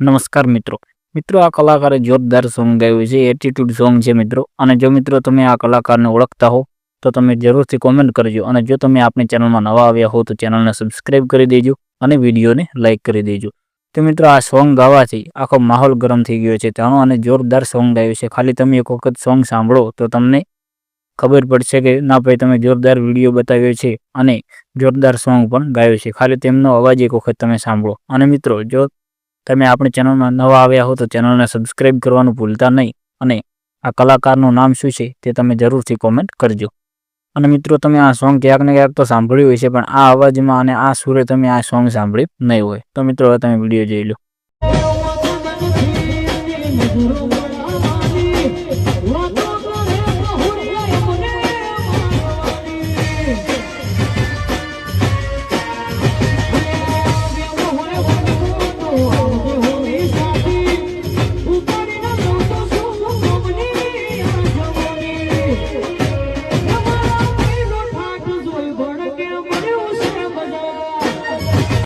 નમસ્કાર મિત્રો મિત્રો આ કલાકારે જોરદાર સોંગ ગાયું છે એટીટ્યુડ સોંગ છે મિત્રો અને જો મિત્રો તમે આ કલાકારને ઓળખતા હો તો તમે જરૂરથી કોમેન્ટ કરજો અને જો તમે આપણી ચેનલમાં નવા આવ્યા હો તો ચેનલને સબસ્ક્રાઇબ કરી દેજો અને વિડીયોને લાઇક કરી દેજો। તો મિત્રો આ સોંગ ગાવાથી આખો માહોલ ગરમ થઈ ગયો છે તેનો અને જોરદાર સોંગ ગાયું છે। ખાલી તમે એક વખત સોંગ સાંભળો તો તમને ખબર પડશે કે ના ભાઈ તમે જોરદાર વિડીયો બતાવ્યો છે અને જોરદાર સોંગ પણ ગાયો છે। ખાલી તેમનો અવાજ એક વખત તમે સાંભળો અને મિત્રો જો તમે આપણી ચેનલમાં નવા આવ્યા હો તો ચેનલને સબસ્ક્રાઇબ કરવાનું ભૂલતા નહીં અને આ કલાકારનું નામ શું છે તે તમે જરૂરથી કોમેન્ટ કરજો। અને મિત્રો તમે આ સોંગ ક્યાંક ને ક્યાંક તો સાંભળ્યું હોય છે પણ આ અવાજમાં અને આ સુરે તમે આ સોંગ સાંભળ્યું નહીં હોય। તો મિત્રો હવે તમે વિડીયો જોઈ લો।